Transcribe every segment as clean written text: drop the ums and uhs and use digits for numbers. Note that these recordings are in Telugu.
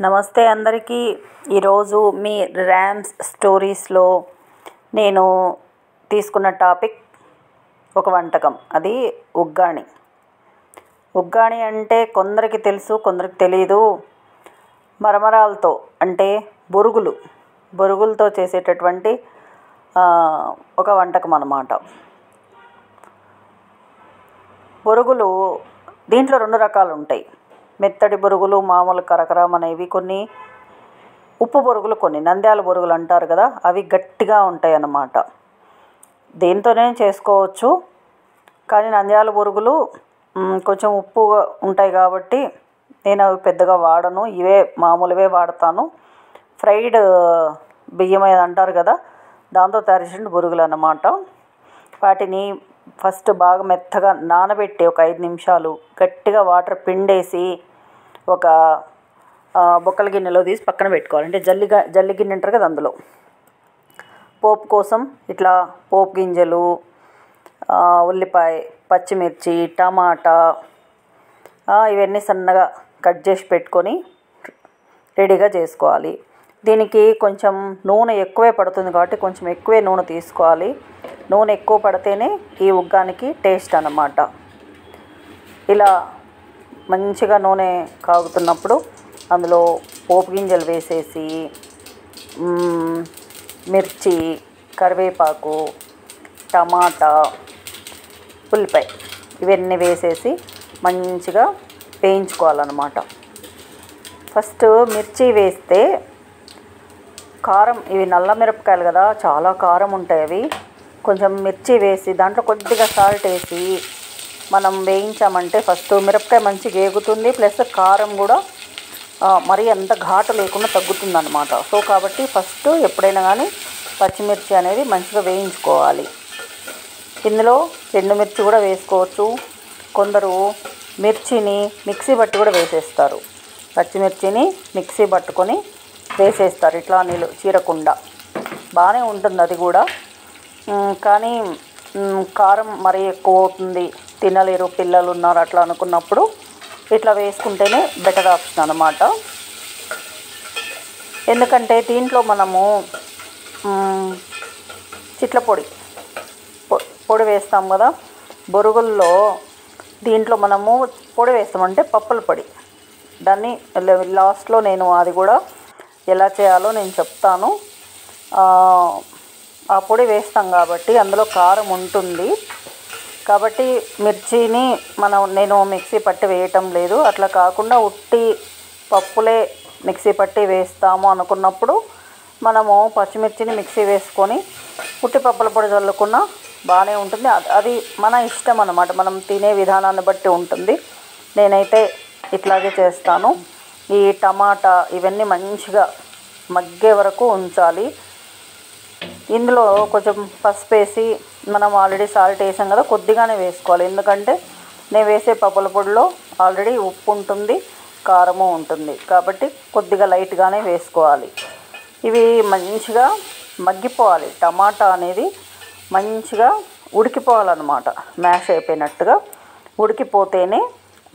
నమస్తే అందరికీ. ఈరోజు మీ ర్యామ్స్ స్టోరీస్లో నేను తీసుకున్న టాపిక్ ఒక వంటకం, అది ఉగ్గాని. ఉగ్గాని అంటే కొందరికి తెలుసు, కొందరికి తెలియదు. మరమరాలతో అంటే బొరుగులతో చేసేటటువంటి ఒక వంటకం అన్నమాట. బొరుగులు దీంట్లో 2 రకాలు ఉంటాయి. మెత్తటి బొరుగులు, మామూలు కరకరం అనేవి, కొన్ని ఉప్పు బొరుగులు, కొన్ని నంద్యాల బొరుగులు అంటారు కదా, అవి గట్టిగా ఉంటాయి అన్నమాట. దేంతోనే చేసుకోవచ్చు, కానీ నంద్యాల బొరుగులు కొంచెం ఉప్పుగా ఉంటాయి కాబట్టి నేను అవి పెద్దగా వాడను. ఇవే మామూలువే వాడతాను. ఫ్రైడ్ బియ్యం ఏది అంటారు కదా, దాంతో తయారు చేసిన బొరుగులు అన్నమాట. వాటిని ఫస్ట్ బాగా మెత్తగా నానబెట్టి ఒక 5 నిమిషాలు గట్టిగా వాటర్ పిండేసి ఒక బొక్కల గిన్నెలో తీసి పక్కన పెట్టుకోవాలి. అంటే జల్లి గిన్నె అంటారు కదా, అందులో పోపు కోసం ఇట్లా పోపు గింజలు, ఉల్లిపాయ, పచ్చిమిర్చి, టమాటా ఇవన్నీ సన్నగా కట్ చేసి పెట్టుకొని రెడీగా చేసుకోవాలి. దీనికి కొంచెం నూనె ఎక్కువే పడుతుంది కాబట్టి కొంచెం ఎక్కువే నూనె తీసుకోవాలి. నూనె ఎక్కువ పడితేనే ఈ ఉగ్గానికి టేస్ట్ అన్నమాట. ఇలా మంచిగా నూనె కాగుతున్నప్పుడు అందులో పోపు గింజలు వేసేసి మిర్చి, కరివేపాకు, టమాటా, ఉల్లిపాయ ఇవన్నీ వేసేసి మంచిగా వేయించుకోవాలన్నమాట. ఫస్ట్ మిర్చి వేస్తే కారం, ఇవి నల్ల మిరపకాయలు కదా, చాలా కారం ఉంటాయి అవి. కొంచెం మిర్చి వేసి దాంట్లో కొద్దిగా సాల్ట్ వేసి మనం వేయించామంటే ఫస్ట్ మిరపకాయ మంచిగా వేగుతుంది, ప్లస్ కారం కూడా మరీ అంత ఘాటు లేకుండా తగ్గుతుంది అన్నమాట. సో కాబట్టి ఫస్ట్ ఎప్పుడైనా కానీ పచ్చిమిర్చి అనేది మంచిగా వేయించుకోవాలి. ఇందులో ఎండుమిర్చి కూడా వేసుకోవచ్చు. కొందరు మిర్చిని మిక్సీ బట్టి కూడా వేసేస్తారు. పచ్చిమిర్చిని మిక్సీ పట్టుకొని వేసేస్తారు, ఇట్లా నీళ్ళు చీరకుండా. బాగానే ఉంటుంది అది కూడా, కానీ కారం మరీ ఎక్కువ అవుతుంది, తినలేరు, పిల్లలు ఉన్నారు అట్లా అనుకున్నప్పుడు ఇట్లా వేసుకుంటేనే బెటర్ ఆప్షన్ అన్నమాట. ఎందుకంటే దీంట్లో మనము చిట్ల పొడి వేస్తాం కదా బొరుగుల్లో. దీంట్లో మనము పొడి వేస్తామంటే పప్పుల పొడి, దాన్ని లాస్ట్లో నేను అది కూడా ఎలా చేయాలో నేను చెప్తాను. ఆ పొడి వేస్తాం కాబట్టి అందులో కారం ఉంటుంది కాబట్టి మిర్చిని నేను మిక్సీ పట్టి వేయటం లేదు. అట్లా కాకుండా ఉట్టి పప్పులే మిక్సీ పట్టి వేస్తాము అనుకున్నప్పుడు మనము పచ్చిమిర్చిని మిక్సీ వేసుకొని ఉట్టి పప్పుల పొడి చల్లుకున్న బాగానే ఉంటుంది. అది మన ఇష్టం అన్నమాట, మనం తినే విధానాన్ని బట్టి ఉంటుంది. నేనైతే ఇట్లాగే చేస్తాను. ఈ టమాటా ఇవన్నీ మంచిగా మగ్గే వరకు ఉంచాలి. ఇందులో కొంచెం పసుపు వేసి, మనం ఆల్రెడీ సాల్ట్ వేసాం కదా, కొద్దిగానే వేసుకోవాలి. ఎందుకంటే నేను వేసే పప్పుల పొడిలో ఆల్రెడీ ఉప్పు ఉంటుంది, కారము ఉంటుంది కాబట్టి కొద్దిగా లైట్గానే వేసుకోవాలి. ఇవి మంచిగా మగ్గిపోవాలి. టమాటా అనేది మంచిగా ఉడికిపోవాలన్నమాట, మ్యాష్ అయిపోయినట్టుగా ఉడికిపోతేనే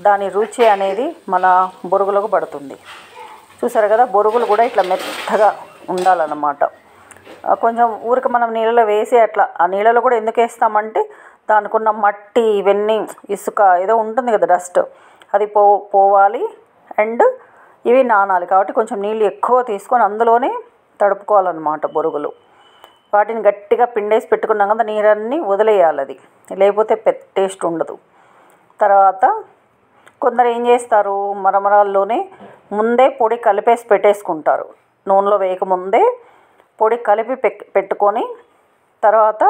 దాని రుచి అనేది మన బొరుగులకు పడుతుంది. చూసారు కదా, బొరుగులు కూడా ఇట్లా మెత్తగా ఉండాలన్నమాట. కొంచెం ఊరికి మనం నీళ్ళలో వేసి అట్లా, ఆ నీళ్ళలో కూడా ఎందుకు వేస్తామంటే దానికి ఉన్న మట్టి, ఇవన్నీ ఇసుక ఏదో ఉంటుంది కదా, డస్ట్, అది పోవాలి. అండ్ ఇవి నానాలి కాబట్టి కొంచెం నీళ్ళు ఎక్కువ తీసుకొని అందులోనే తడుపుకోవాలన్నమాట బొరుగులు. వాటిని గట్టిగా పిండేసి పెట్టుకున్నాం కదా, నీరన్నీ వదిలేయాలి, అది లేకపోతే టేస్ట్ ఉండదు. తర్వాత కొందరు ఏం చేస్తారు, మరమరాల్లోనే ముందే పొడి కలిపేసి పెట్టేసుకుంటారు. నూనెలో వేయకముందే పొడి కలిపి పెట్టుకొని తర్వాత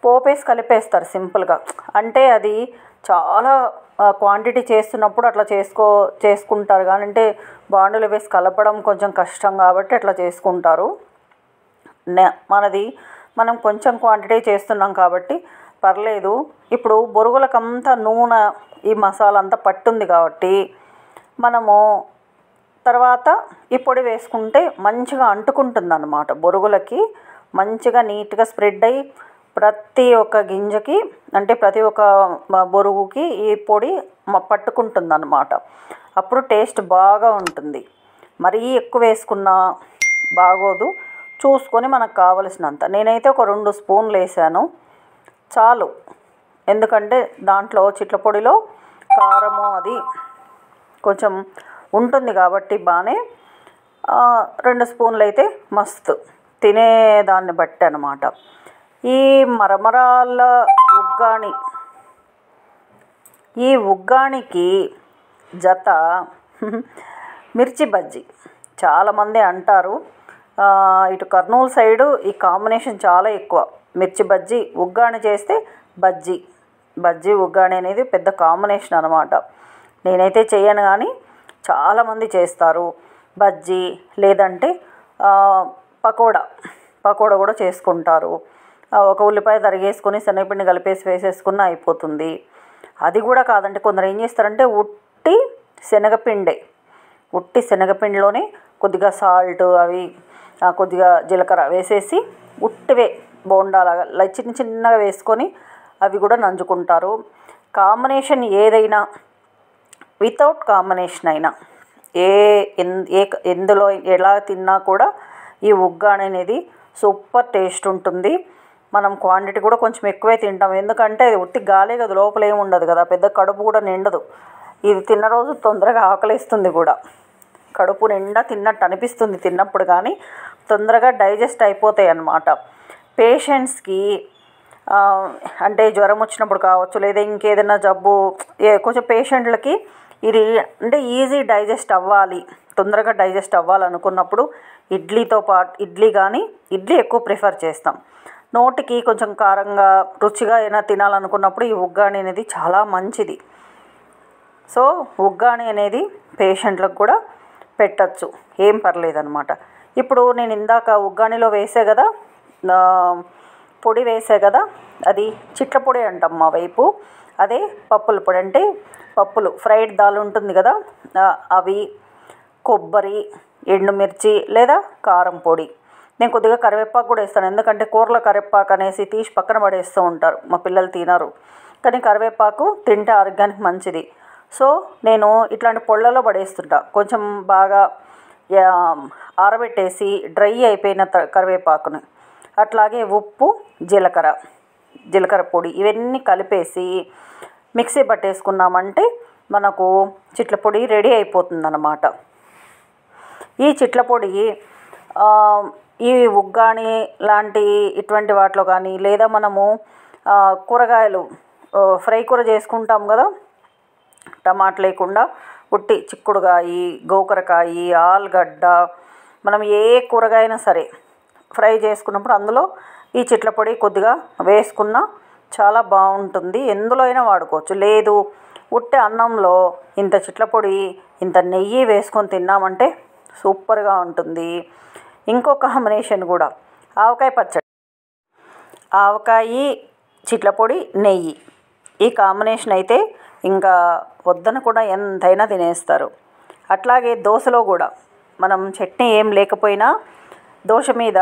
పోపేసి కలిపేస్తారు సింపుల్గా. అంటే అది చాలా క్వాంటిటీ చేస్తున్నప్పుడు అట్లా చేసుకుంటారు, కానీ అంటే బాండులో వేసి కలపడం కొంచెం కష్టం కాబట్టి అట్లా చేసుకుంటారు. మనం కొంచెం క్వాంటిటీ చేస్తున్నాం కాబట్టి పర్లేదు. ఇప్పుడు బొరుగులకంతా నూనె, ఈ మసాలా అంతా పట్టుంది కాబట్టి మనము తర్వాత ఈ పొడి వేసుకుంటే మంచిగా అంటుకుంటుంది అన్నమాట బొరుగులకి. మంచిగా నీట్గా స్ప్రెడ్ అయ్యి ప్రతి ఒక్క గింజకి, అంటే ప్రతి ఒక్క బొరుగుకి ఈ పొడి పట్టుకుంటుంది అన్నమాట. అప్పుడు టేస్ట్ బాగా ఉంటుంది. మరీ ఎక్కువ వేసుకున్నా బాగోదు. చూసుకొని మనకు కావలసినంత. నేనైతే ఒక 2 స్పూన్లు వేసాను చాలు. ఎందుకంటే దాంట్లో చిట్ల పొడిలో కారము అది కొంచెం ఉంటుంది కాబట్టి బాగానే 2 స్పూన్లు అయితే మస్తు, తినేదాన్ని బట్టి అనమాట. ఈ మరమరాల ఉగ్గాని, ఈ ఉగ్గానికి జత మిర్చి బజ్జీ. చాలామంది అంటారు, ఇటు కర్నూలు సైడు ఈ కాంబినేషన్ చాలా ఎక్కువ. మిర్చి బజ్జీ ఉగ్గాని చేస్తే బజ్జీ ఉగ్గాని అనేది పెద్ద కాంబినేషన్ అనమాట. నేనైతే చేయను కానీ చాలామంది చేస్తారు. బజ్జీ లేదంటే పకోడా కూడా చేసుకుంటారు. ఒక ఉల్లిపాయ తరిగేసుకొని శనగపిండి కలిపేసి వేసేసుకున్న అయిపోతుంది. అది కూడా కాదంటే కొందరు ఏం చేస్తారంటే ఉట్టి శనగపిండిలోనే కొద్దిగా సాల్ట్ అవి కొద్దిగా జీలకర్ర వేసేసి ఉట్టివే బోండాలాగా చిన్నగా వేసుకొని అవి కూడా నంచుకుంటారు. కాంబినేషన్ ఏదైనా, వితౌట్ కాంబినేషన్ అయినా ఎందులో ఎలా తిన్నా కూడా ఈ ఉగ్గాని అనేది సూపర్ టేస్ట్ ఉంటుంది. మనం క్వాంటిటీ కూడా కొంచెం ఎక్కువే తింటాం. ఎందుకంటే అది ఉత్తి గాలే కదా, లోపల ఏమి ఉండదు కదా, పెద్ద కడుపు కూడా నిండదు. ఇది తిన్న రోజు తొందరగా ఆకలిస్తుంది కూడా, కడుపు నిండా తిన్నట్టు అనిపిస్తుంది తిన్నప్పుడు, కానీ తొందరగా డైజెస్ట్ అయిపోతాయి అన్నమాట. పేషెంట్స్కి అంటే జ్వరం వచ్చినప్పుడు కావచ్చు, లేదా ఇంకేదైనా జబ్బు కొంచెం పేషెంట్లకి ఇది అంటే ఈజీ డైజెస్ట్ అవ్వాలి, తొందరగా డైజెస్ట్ అవ్వాలనుకున్నప్పుడు ఇడ్లీ ఎక్కువ ప్రిఫర్ చేస్తాం. నోటికి కొంచెం కారంగా రుచిగా అయినా తినాలనుకున్నప్పుడు ఈ ఉగ్గాని అనేది చాలా మంచిది. సో ఉగ్గాని అనేది పేషెంట్లకు కూడా పెట్టచ్చు, ఏం పర్లేదన్నమాట. ఇప్పుడు నేను ఇందాక ఉగ్గానిలో వేసే కదా, పొడి వేసే కదా, అది చిట్ల పొడి అంటాం మా వైపు. అదే పప్పుల పొడి అంటే పప్పులు, ఫ్రైడ్ దాల్ ఉంటుంది కదా, అవి, కొబ్బరి, ఎండుమిర్చి లేదా కారం పొడి. నేను కొద్దిగా కరివేపాకు కూడా వేస్తాను. ఎందుకంటే కూరలో కరివేపాకు అనేసి తీసి పక్కన పడేస్తూ ఉంటారు, మా పిల్లలు తినరు. కానీ కరివేపాకు తింటే ఆరోగ్యానికి మంచిది. సో నేను ఇట్లాంటి పొళ్ళలో పడేస్తుంటా. కొంచెం బాగా ఆరబెట్టేసి డ్రై అయిపోయిన కరివేపాకుని, అట్లాగే ఉప్పు, జీలకర్ర పొడి ఇవన్నీ కలిపేసి మిక్సీ పట్టేసుకున్నామంటే మనకు చిట్ల పొడి రెడీ అయిపోతుందన్నమాట. ఈ చిట్ల పొడి ఈ ఉగ్గాని లాంటి ఇటువంటి వాటిలో కానీ, లేదా మనము కూరగాయలు ఫ్రై కూర చేసుకుంటాం కదా, టమాటా లేకుండా ఉట్టి చిక్కుడుకాయ, గోకరకాయ, ఆలుగడ్డ, మనం ఏ కూరగాయ అయినా సరే ఫ్రై చేసుకున్నప్పుడు అందులో ఈ చిట్ల పొడి కొద్దిగా వేసుకున్నా చాలా బాగుంటుంది. ఎందులో అయినా వాడుకోవచ్చు. లేదు ఉట్టి అన్నంలో ఇంత చిట్ల పొడి, ఇంత నెయ్యి వేసుకొని తిన్నామంటే సూపర్గా ఉంటుంది. ఇంకో కాంబినేషన్ కూడా ఆవకాయ పచ్చడి, ఆవకాయ, చిట్ల పొడి, నెయ్యి, ఈ కాంబినేషన్ అయితే ఇంకా వద్దన కూడా ఎంతైనా తినేస్తారు. అట్లాగే దోశలో కూడా మనం చట్నీ ఏం లేకపోయినా దోశ మీద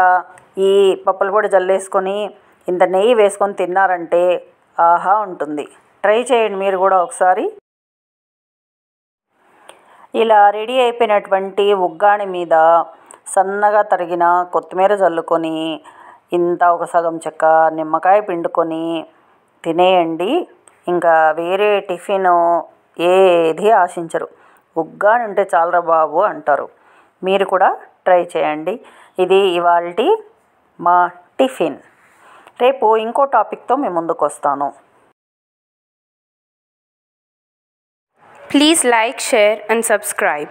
ఈ పప్పుల పొడి జల్లేసుకొని ఇంత నెయ్యి వేసుకొని తిన్నారంటే ఆహా ఉంటుంది. ట్రై చేయండి మీరు కూడా ఒకసారి. ఇలా రెడీ అయిపోయినటువంటి ఉగ్గాని మీద సన్నగా తరిగిన కొత్తిమీర జల్లుకొని ఇంత ఒక సగం చెక్క నిమ్మకాయ పిండుకొని తినేయండి. ఇంకా వేరే టిఫిన్ ఏది ఆశించరు. ఉగ్గాని ఉంటే చాలరా బాబు అంటారు. మీరు కూడా ట్రై చేయండి. ఇది ఇవాల్టి మా టిఫిన్. రేపు ఇంకో టాపిక్తో మీ ముందుకు వస్తాను. Please like, share and subscribe.